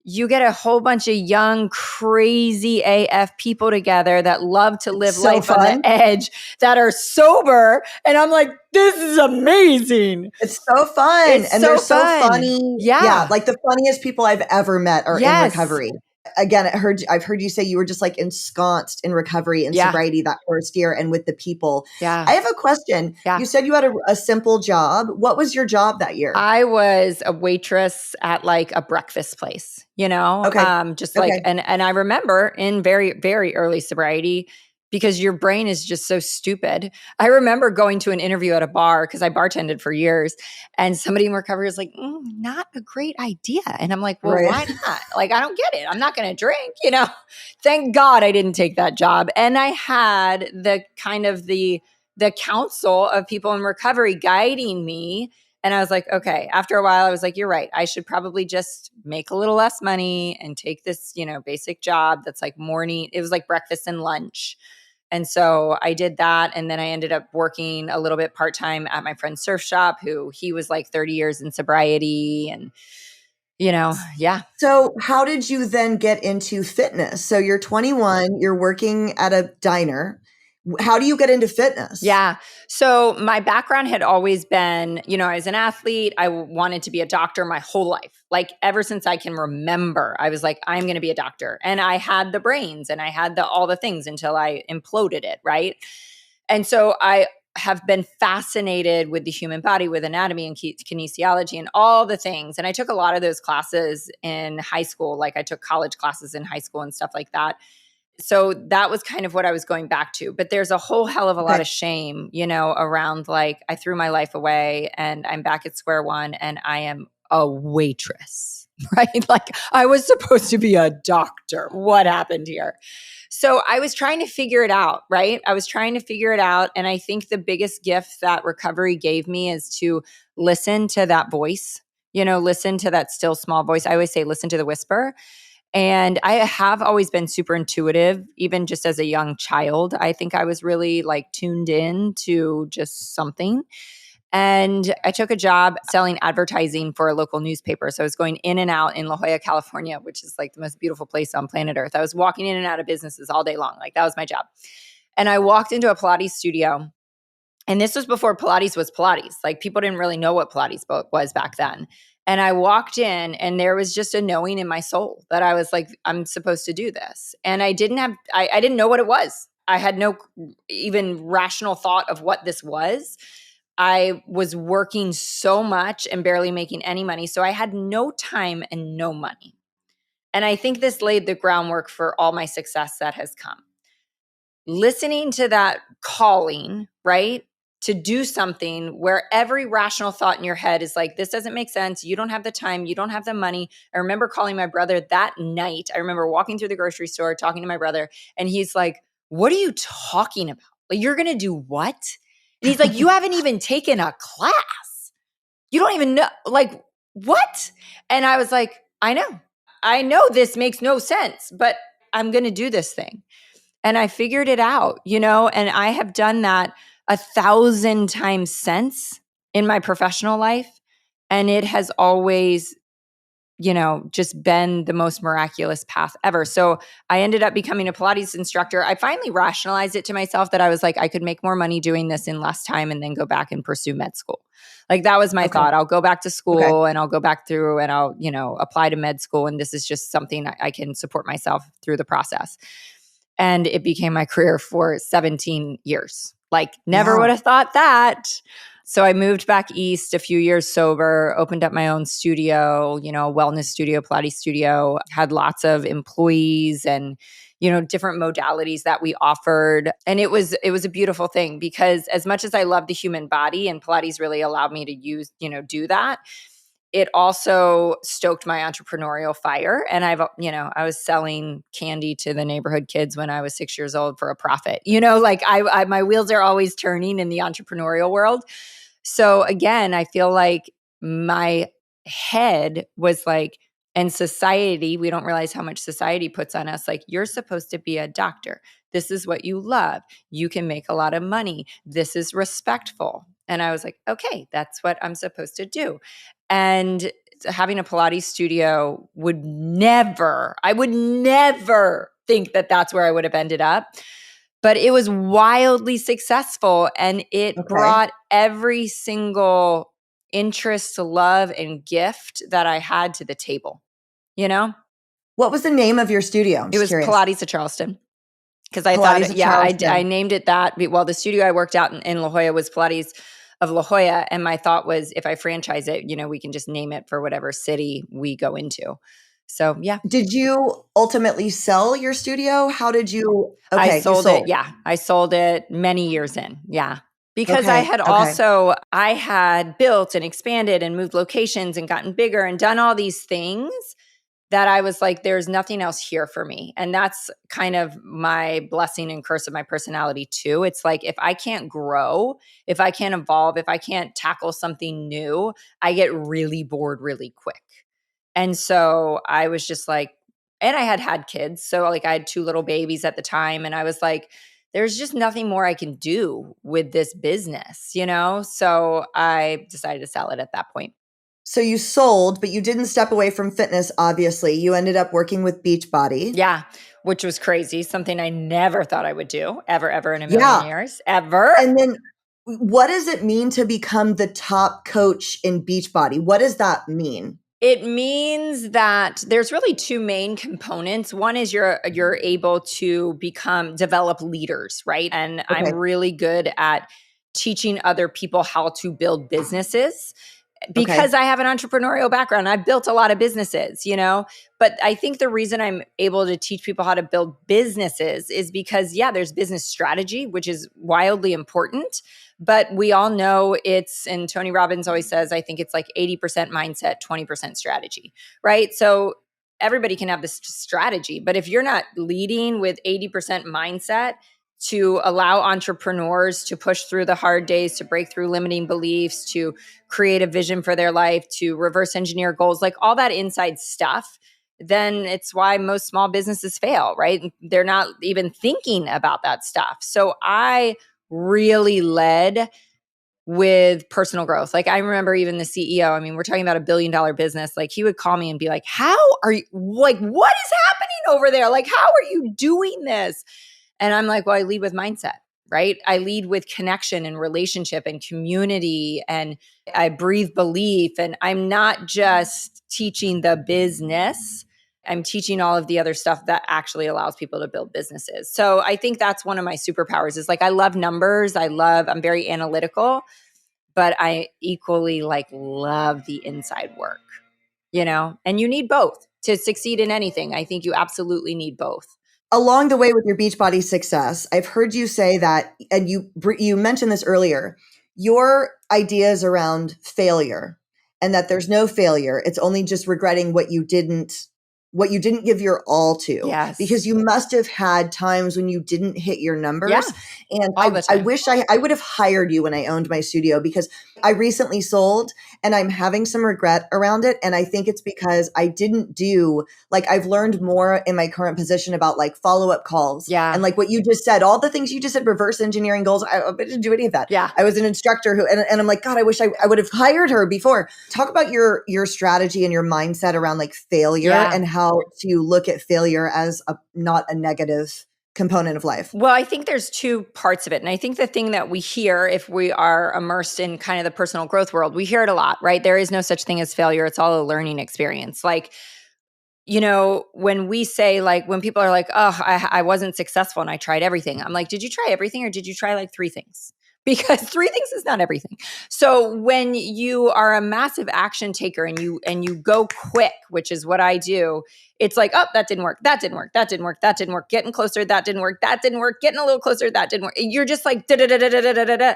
you get a whole bunch of young, crazy AF people together that love to live so life fun. on the edge, that are sober. And I'm like, this is amazing. It's so fun. It's and so they're so fun. funny. Yeah. Like the funniest people I've ever met are in Yes. recovery. Again, I've heard you say you were just like ensconced in recovery and Yeah. sobriety that first year and with the people. Yeah. I have a question. Yeah. You said you had a simple job. What was your job that year? I was a waitress at like a breakfast place, you know, Okay. just like, Okay. and I remember in very, very early sobriety, because your brain is just so stupid. I remember going to an interview at a bar because I bartended for years, and somebody in recovery was like, not a great idea. And I'm like, well, Right. why not? Like, I don't get it. I'm not going to drink, you know. Thank God I didn't take that job. And I had the kind of the counsel of people in recovery guiding me. And I was like, okay, after a while, I was like, you're right. I should probably just make a little less money and take this, you know, basic job that's like morning. It was like breakfast and lunch. And so I did that. And then I ended up working a little bit part-time at my friend's surf shop, who he was like 30 years in sobriety. And, you know, yeah. So how did you then get into fitness? So you're 21, you're working at a diner. How do you get into fitness? Yeah. So my background had always been, you know, I was an athlete. I wanted to be a doctor my whole life. Like ever since I can remember, I was like, I'm going to be a doctor. And I had the brains and I had all the things until I imploded it. Right. And so I have been fascinated with the human body, with anatomy and kinesiology and all the things. And I took a lot of those classes in high school. Like I took college classes in high school and stuff like that. So that was kind of what I was going back to. But there's a whole hell of a lot of shame, you know, around like I threw my life away and I'm back at square one and I am a waitress, right? Like I was supposed to be a doctor. What happened here? So I was trying to figure it out, right? I was trying to figure it out. And I think the biggest gift that recovery gave me is to listen to that voice, you know, listen to that still small voice. I always say, listen to the whisper. And I have always been super intuitive, even just as a young child. I think I was really like tuned in to just something. And I took a job selling advertising for a local newspaper. So I was going in and out in La Jolla, California, which is like the most beautiful place on planet Earth. I was walking in and out of businesses all day long. Like that was my job. And I walked into a Pilates studio. And this was before Pilates was Pilates. Like people didn't really know what Pilates was back then. And I walked in and there was just a knowing in my soul that I was like, I'm supposed to do this. And I didn't know what it was. I had no even rational thought of what this was. I was working so much and barely making any money. So I had no time and no money. And I think this laid the groundwork for all my success that has come. Listening to that calling, right? To do something where every rational thought in your head is like, this doesn't make sense. You don't have the time. You don't have the money. I remember calling my brother that night. I remember walking through the grocery store, talking to my brother, and he's like, what are you talking about? Like, you're going to do what? And he's like, you haven't even taken a class. You don't even know, like, what? And I was like, I know this makes no sense, but I'm going to do this thing. And I figured it out, you know, and I have done that 1,000 times since in my professional life. And it has always, just been the most miraculous path ever. So I ended up becoming a Pilates instructor. I finally rationalized it to myself that I was like, I could make more money doing this in less time and then go back and pursue med school. Like that was my thought. I'll go back to school and I'll go back through and I'll, apply to med school. And this is just something I can support myself through the process. And it became my career for 17 years. Like never would have thought that. So I moved back east a few years sober, opened up my own studio, a wellness studio, Pilates studio, had lots of employees and, different modalities that we offered. And it was a beautiful thing because as much as I love the human body and Pilates really allowed me to do that, it also stoked my entrepreneurial fire. And I was selling candy to the neighborhood kids when I was 6 years old for a profit, like my wheels are always turning in the entrepreneurial world. So again, I feel like my head was like, and society, we don't realize how much society puts on us. Like, you're supposed to be a doctor. This is what you love. You can make a lot of money. This is respectful. And I was like, okay, that's what I'm supposed to do. And having a Pilates studio I would never think that that's where I would have ended up. But it was wildly successful and it brought every single interest, love, and gift that I had to the table, What was the name of your studio? I'm it was curious. Pilates of Charleston. Because I thought, I named it that. Well, the studio I worked out in La Jolla was Pilates of La Jolla. And my thought was if I franchise it, we can just name it for whatever city we go into. So, yeah. Did you ultimately sell your studio? How did you? Okay, I sold it. Yeah. I sold it many years in. Yeah. Because I had built and expanded and moved locations and gotten bigger and done all these things that I was like, there's nothing else here for me. And that's kind of my blessing and curse of my personality too. It's like, if I can't grow, if I can't evolve, if I can't tackle something new, I get really bored really quick. And so I was just like, and I had kids. So like I had 2 little babies at the time. And I was like, there's just nothing more I can do with this business, So I decided to sell it at that point. So you sold, but you didn't step away from fitness, obviously. You ended up working with Beachbody. Yeah, which was crazy. Something I never thought I would do, ever in a million years, ever. And then what does it mean to become the top coach in Beachbody? What does that mean? It means that there's really 2 main components. One is you're able to develop leaders, right? And I'm really good at teaching other people how to build businesses. Because I have an entrepreneurial background, I've built a lot of businesses, but I think the reason I'm able to teach people how to build businesses is because, there's business strategy, which is wildly important. But we all know and Tony Robbins always says, I think it's like 80% mindset, 20% strategy, right? So everybody can have this strategy, but if you're not leading with 80% mindset, to allow entrepreneurs to push through the hard days, to break through limiting beliefs, to create a vision for their life, to reverse engineer goals, like all that inside stuff, then it's why most small businesses fail, right? They're not even thinking about that stuff. So I really led with personal growth. Like I remember even the CEO, I mean, we're talking about $1 billion business. Like he would call me and be like, how are you, like, what is happening over there? Like, how are you doing this? And I'm like, well, I lead with mindset, right? I lead with connection and relationship and community, and I breathe belief. And I'm not just teaching the business, I'm teaching all of the other stuff that actually allows people to build businesses. So I think that's one of my superpowers is like, I love numbers. I'm very analytical, but I equally love the inside work, and you need both to succeed in anything. I think you absolutely need both. Along the way with your Beachbody success, I've heard you say that, and you mentioned this earlier, your ideas around failure and that there's no failure. It's only just regretting what you didn't give your all to. Yes. Because you must have had times when you didn't hit your numbers. Yeah. And I wish I would have hired you when I owned my studio, because I recently sold and I'm having some regret around it. And I think it's because I didn't do, like, I've learned more in my current position about like follow-up calls. Yeah. And like what you just said, all the things you just said, reverse engineering goals. I didn't do any of that. Yeah. I was an instructor who, and I'm like, God, I wish I would have hired her before. Talk about your strategy and your mindset around like failure and how to look at failure as not a negative component of life. Well, I think there's two parts of it. And I think the thing that we hear, if we are immersed in kind of the personal growth world, we hear it a lot, right? There is no such thing as failure. It's all a learning experience. Like, you know, when we say, like, when people are like, oh, I wasn't successful and I tried everything. I'm like, did you try everything or did you try like 3 things? Because 3 things is not everything. So when you are a massive action taker and you go quick, which is what I do, it's like, oh, that didn't work. That didn't work. That didn't work. That didn't work. Getting closer. That didn't work. That didn't work. Getting a little closer. That didn't work. You're just like, da da da da da da da da.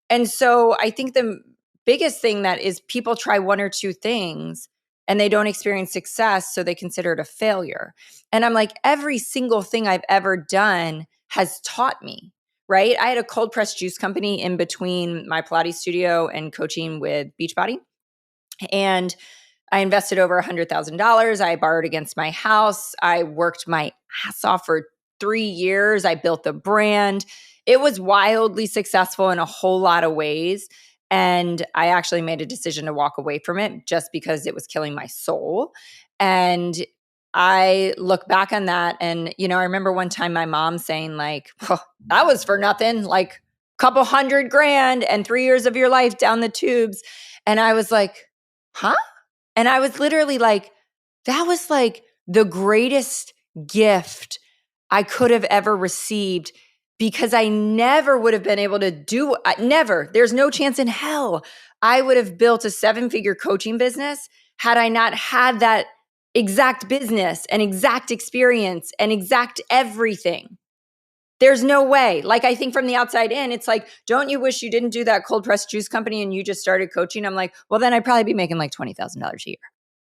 And so I think the biggest thing that is people try 1 or 2 things and they don't experience success, so they consider it a failure. And I'm like, every single thing I've ever done has taught me, right? I had a cold pressed juice company in between my Pilates studio and coaching with Beachbody. And I invested over $100,000. I borrowed against my house. I worked my ass off for 3 years. I built the brand. It was wildly successful in a whole lot of ways. And I actually made a decision to walk away from it just because it was killing my soul. And I look back on that and, you know, I remember one time my mom saying like, oh, that was for nothing, like couple $100,000 and 3 years of your life down the tubes. And I was like, huh? And I was literally like, that was like the greatest gift I could have ever received, because I never would have been able to do, never, there's no chance in hell I would have built a 7-figure coaching business had I not had that exact business and exact experience and exact everything. There's no way. Like, I think from the outside in, it's like, don't you wish you didn't do that cold pressed juice company and you just started coaching? I'm like, well, then I'd probably be making like $20,000 a year.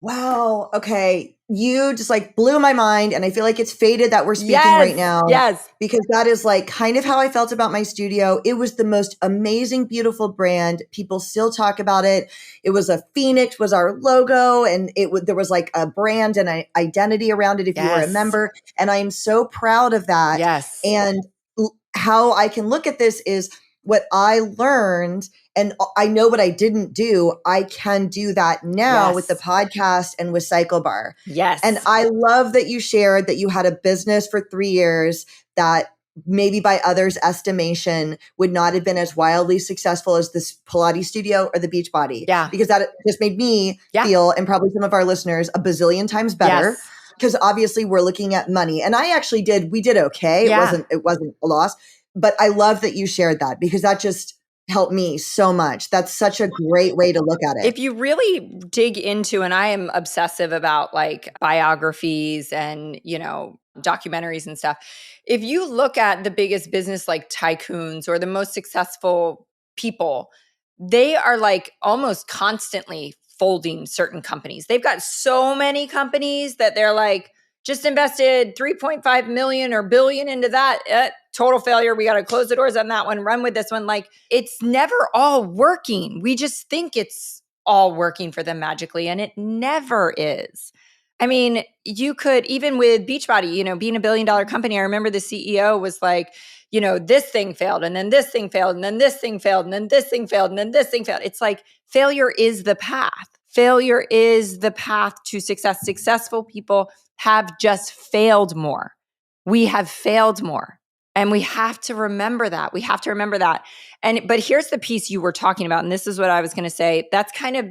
Wow. Okay. You just like blew my mind. And I feel like it's fated that we're speaking right now. Yes. Because that is like kind of how I felt about my studio. It was the most amazing, beautiful brand. People still talk about it. It was a phoenix was our logo. And there was like a brand and an identity around it if you were a member. And I am so proud of that. Yes. And how I can look at this is what I learned, and I know what I didn't do. I can do that now with the podcast and with Cycle Bar. Yes. And I love that you shared that you had a business for 3 years that maybe by others' estimation would not have been as wildly successful as this Pilates studio or the Beachbody. Yeah. Because that just made me feel, and probably some of our listeners, a bazillion times better. Yes. Because obviously we're looking at money. And I actually we did okay. Yeah. It wasn't a loss. But I love that you shared that, because that just helped me so much. That's such a great way to look at it. If you really dig into, and I am obsessive about like biographies and, you know, documentaries and stuff. If you look at the biggest business like tycoons or the most successful people, they are like almost constantly folding certain companies. They've got so many companies that they're like, just invested 3.5 million or billion into that. Total failure. We got to close the doors on that one, run with this one. Like, it's never all working. We just think it's all working for them magically, and it never is. I mean, you could, even with Beachbody, you know, being a $1 billion company, I remember the CEO was like, you know, this thing failed, and then this thing failed, and then this thing failed, and then this thing failed, and then this thing failed. It's like failure is the path. Failure is the path to success. Successful people have just failed more. We have failed more. And we have to remember that. We have to remember that. But here's the piece you were talking about. And this is what I was going to say. That's kind of,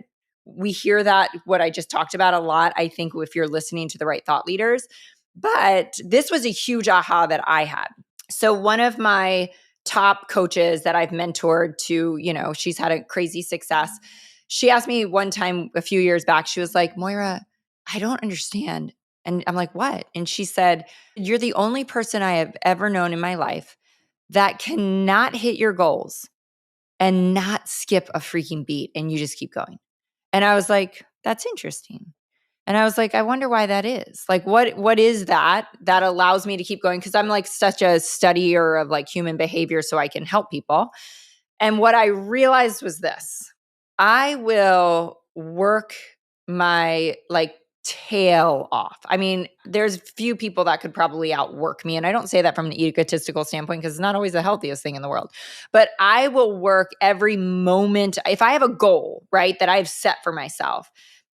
we hear that, what I just talked about a lot, I think, if you're listening to the right thought leaders. But this was a huge aha that I had. So one of my top coaches that I've mentored to, you know, she's had a crazy success. She asked me one time a few years back, she was like, Moira, I don't understand. And I'm like, what? And she said, you're the only person I have ever known in my life that cannot hit your goals and not skip a freaking beat, and you just keep going. And I was like, that's interesting. And I was like, I wonder why that is. Like, what is that allows me to keep going? Because I'm like such a studier of like human behavior so I can help people. And what I realized was this. I will work my tail off. I mean, there's few people that could probably outwork me. And I don't say that from an egotistical standpoint because it's not always the healthiest thing in the world. But I will work every moment. If I have a goal, right, that I've set for myself,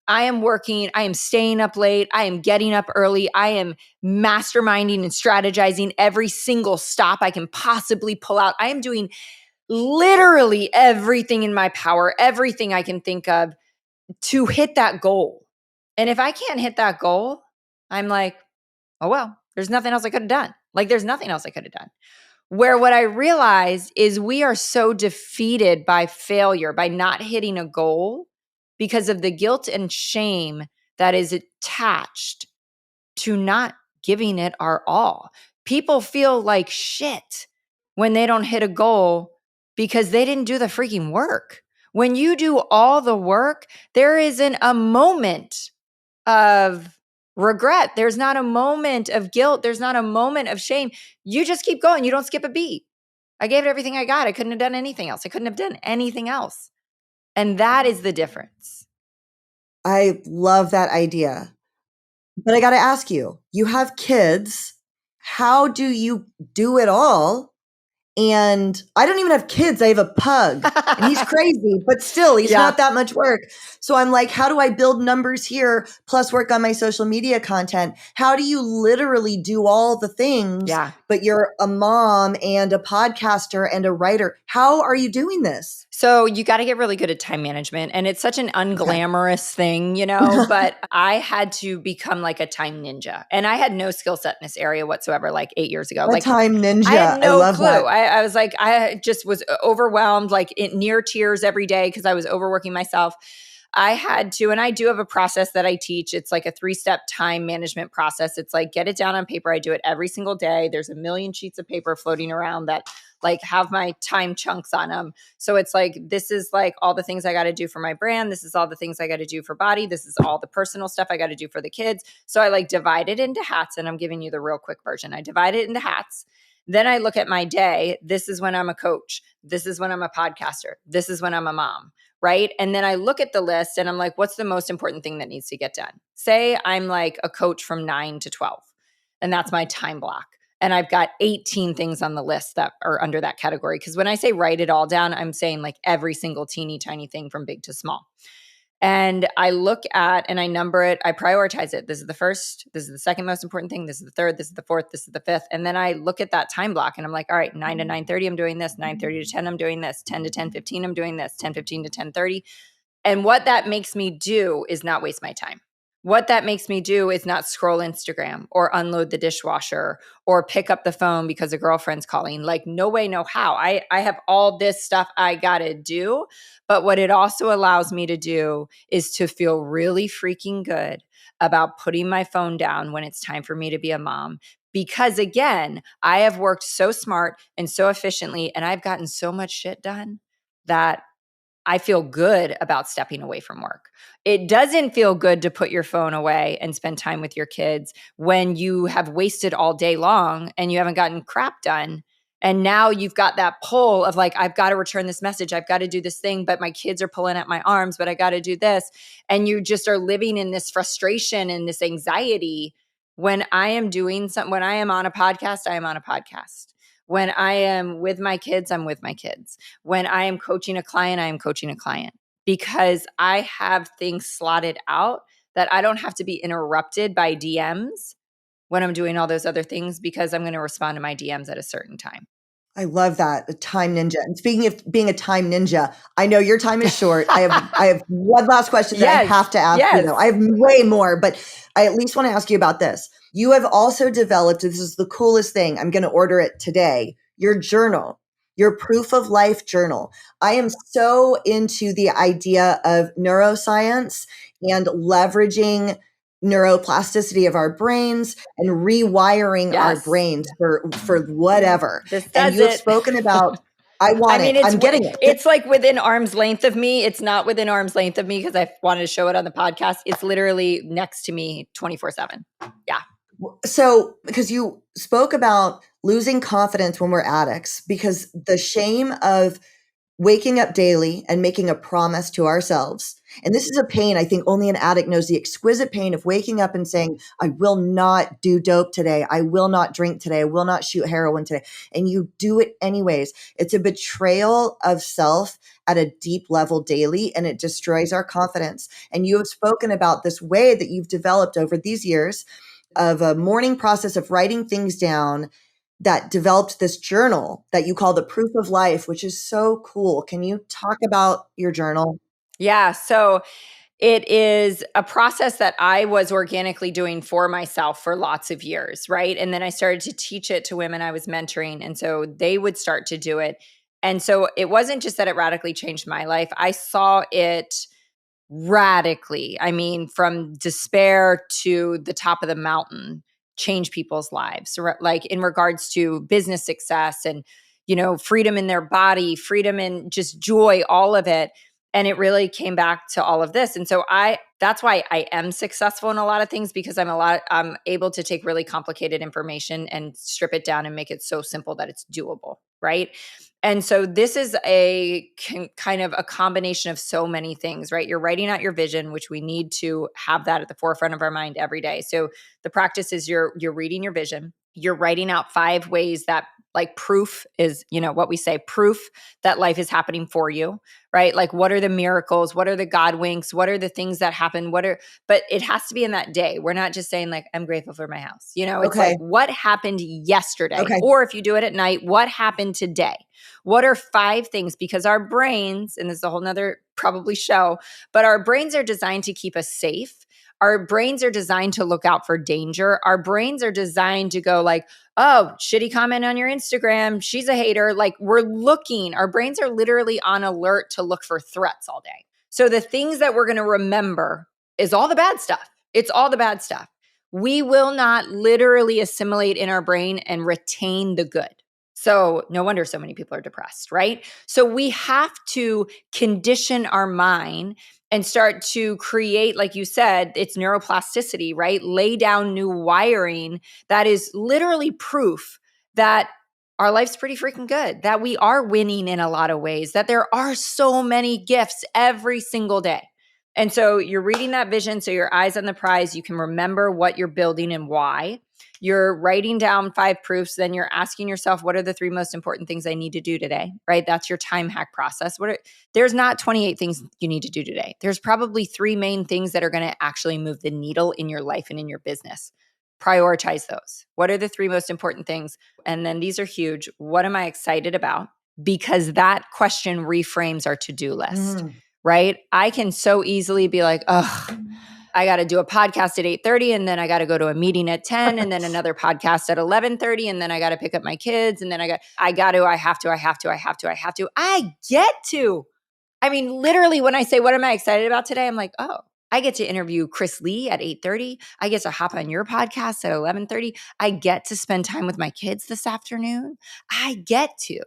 I am working, I am staying up late, I am getting up early, I am masterminding and strategizing every single stop I can possibly pull out. I am doing literally everything in my power, everything I can think of to hit that goal. And if I can't hit that goal, I'm like, oh, well, there's nothing else I could have done. There's nothing else I could have done. Where what I realized is we are so defeated by failure, by not hitting a goal because of the guilt and shame that is attached to not giving it our all. People feel like shit when they don't hit a goal because they didn't do the freaking work. When you do all the work, there isn't a moment of regret. There's not a moment of guilt. There's not a moment of shame. You just keep going. You don't skip a beat. I gave it everything I got. I couldn't have done anything else. I couldn't have done anything else. And that is the difference. I love that idea. But I got to ask you, you have kids. How do you do it all? And I don't even have kids. I have a pug and he's crazy, but still he's not that much work. So I'm like, how do I build numbers here plus work on my social media content? How do you literally do all the things, but you're a mom and a podcaster and a writer? How are you doing this? So you got to get really good at time management. And it's such an unglamorous thing, but I had to become like a time ninja. And I had no skill set in this area whatsoever, 8 years ago. A time ninja. I had no love clue. That. I was like, I just was overwhelmed, near tears every day because I was overworking myself. I had to, and I do have a process that I teach. It's like a 3-step time management process. It's like, get it down on paper. I do it every single day. There's a million sheets of paper floating around that have my time chunks on them. So it's like, this is all the things I got to do for my brand. This is all the things I got to do for body. This is all the personal stuff I got to do for the kids. So I divide it into hats, and I'm giving you the real quick version. I divide it into hats. Then I look at my day. This is when I'm a coach. This is when I'm a podcaster. This is when I'm a mom, right? And then I look at the list and I'm like, what's the most important thing that needs to get done? Say I'm a coach from 9 to 12, and that's my time block. And I've got 18 things on the list that are under that category. Because when I say write it all down, I'm saying every single teeny tiny thing from big to small. And I look at and I number it. I prioritize it. This is the first. This is the second most important thing. This is the third. This is the fourth. This is the fifth. And then I look at that time block and I'm like, all right, 9 to 9:30, I'm doing this. 9:30 to 10, I'm doing this. 10 to 10:15, I'm doing this. 10:15 to 10:30. And what that makes me do is not waste my time. What that makes me do is not scroll Instagram or unload the dishwasher or pick up the phone because a girlfriend's calling. No way, no how. I have all this stuff I got to do. But what it also allows me to do is to feel really freaking good about putting my phone down when it's time for me to be a mom. Because again, I have worked so smart and so efficiently, and I've gotten so much shit done that I feel good about stepping away from work. It doesn't feel good to put your phone away and spend time with your kids when you have wasted all day long and you haven't gotten crap done. And now you've got that pull of I've got to return this message. I've got to do this thing, but my kids are pulling at my arms, but I got to do this. And you just are living in this frustration and this anxiety. When I am doing something, when I am on a podcast, I am on a podcast. When I am with my kids, I'm with my kids. When I am coaching a client, I am coaching a client because I have things slotted out that I don't have to be interrupted by DMs when I'm doing all those other things because I'm going to respond to my DMs at a certain time. I love that, a time ninja. And speaking of being a time ninja, I know your time is short. I have one last question that I have to ask you, though. I have way more, but I at least want to ask you about this. You have also developed, this is the coolest thing, I'm going to order it today, your journal, your proof of life journal. I am so into the idea of neuroscience and leveraging neuroplasticity of our brains and rewiring our brains for whatever. And you have spoken about, I'm getting it. It's within arm's length of me. It's not within arm's length of me because I wanted to show it on the podcast. It's literally next to me 24/7. Yeah. So, because you spoke about losing confidence when we're addicts, because the shame of waking up daily and making a promise to ourselves. And this is a pain I think only an addict knows, the exquisite pain of waking up and saying, I will not do dope today. I will not drink today. I will not shoot heroin today. And you do it anyways. It's a betrayal of self at a deep level daily, and it destroys our confidence. And you have spoken about this way that you've developed over these years of a morning process of writing things down that developed this journal that you call the proof of life, which is so cool. Can you talk about your journal? Yeah. So it is a process that I was organically doing for myself for lots of years, right? And then I started to teach it to women I was mentoring. And so they would start to do it. And so it wasn't just that it radically changed my life, I saw it radically. I mean, from despair to the top of the mountain, change people's lives. So, like in regards to business success and, freedom in their body, freedom and just joy, all of it. And it really came back to all of this. And so that's why I am successful in a lot of things, because I'm able to take really complicated information and strip it down and make it so simple that it's doable. Right. And so this is kind of a combination of so many things, right? You're writing out your vision, which we need to have that at the forefront of our mind every day. So the practice is you're reading your vision. You're writing out 5 ways that, like, proof is, what we say, proof that life is happening for you, right? Like, what are the miracles? What are the God winks? What are the things that happen? But it has to be in that day. We're not just saying like, I'm grateful for my house. It's Okay. like, what happened yesterday? Okay. Or if you do it at night, what happened today? What are 5 things? Because our brains, and this is a whole nother probably show, but our brains are designed to keep us safe. Our brains are designed to look out for danger. Our brains are designed to go like, oh, shitty comment on your Instagram, she's a hater. Like, our brains are literally on alert to look for threats all day. So the things that we're going to remember is all the bad stuff. It's all the bad stuff. We will not literally assimilate in our brain and retain the good. So no wonder so many people are depressed, right? So we have to condition our mind and start to create, like you said, it's neuroplasticity, right? Lay down new wiring that is literally proof that our life's pretty freaking good, that we are winning in a lot of ways, that there are so many gifts every single day. And so you're reading that vision, so your eyes on the prize, you can remember what you're building and why. You're writing down 5 proofs, then you're asking yourself, what are the 3 most important things I need to do today, right? That's your time hack process. There's not 28 things you need to do today. There's probably 3 main things that are going to actually move the needle in your life and in your business. Prioritize those. What are the 3 most important things? And then these are huge. What am I excited about? Because that question reframes our to-do list, right? I can so easily be like, oh, I got to do a podcast at 8:30, and then I got to go to a meeting at 10, and then another podcast at 11:30, and then I got to pick up my kids, and then I have to. I get to. I mean, literally, when I say, what am I excited about today? I'm like, oh, I get to interview Chris Lee at 8:30. I get to hop on your podcast at 11:30. I get to spend time with my kids this afternoon. I get to.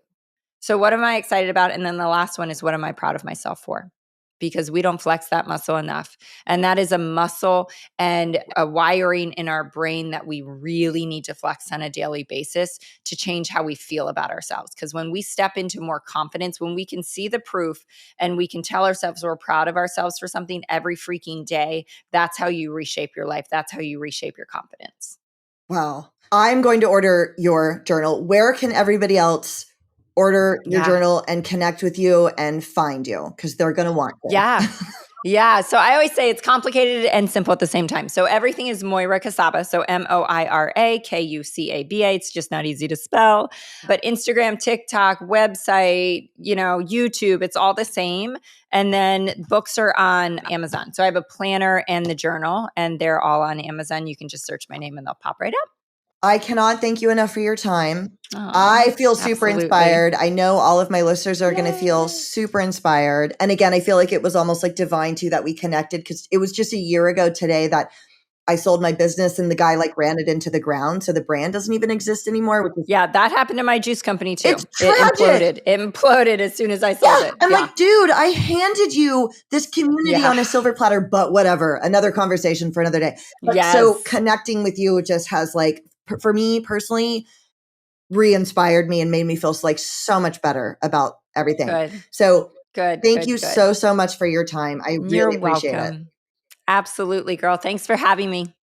So what am I excited about? And then the last one is, what am I proud of myself for? Because we don't flex that muscle enough. And that is a muscle and a wiring in our brain that we really need to flex on a daily basis to change how we feel about ourselves. Because when we step into more confidence, when we can see the proof and we can tell ourselves we're proud of ourselves for something every freaking day, that's how you reshape your life. That's how you reshape your confidence. Wow. I'm going to order your journal. Where can everybody else order your journal and connect with you and find you? Because they're going to want to. Yeah. Yeah. So I always say it's complicated and simple at the same time. So everything is Moira Kucaba. So Moira Kucaba. It's just not easy to spell. But Instagram, TikTok, website, YouTube, it's all the same. And then books are on Amazon. So I have a planner and the journal, and they're all on Amazon. You can just search my name and they'll pop right up. I cannot thank you enough for your time. I feel super inspired. I know all of my listeners are going to feel super inspired. And again, I feel like it was almost like divine too that we connected, because it was just a year ago today that I sold my business and the guy like ran it into the ground. So the brand doesn't even exist anymore. Yeah, that happened to my juice company too. It's tragic. It imploded as soon as I sold it. I'm like, dude, I handed you this community on a silver platter, but whatever. Another conversation for another day. But so connecting with you just has, like, for me personally, re-inspired me and made me feel like so much better about everything. Good. So Good, thank good, you good. so much for your time. I You're really appreciate it. welcome. Absolutely, girl. Thanks for having me.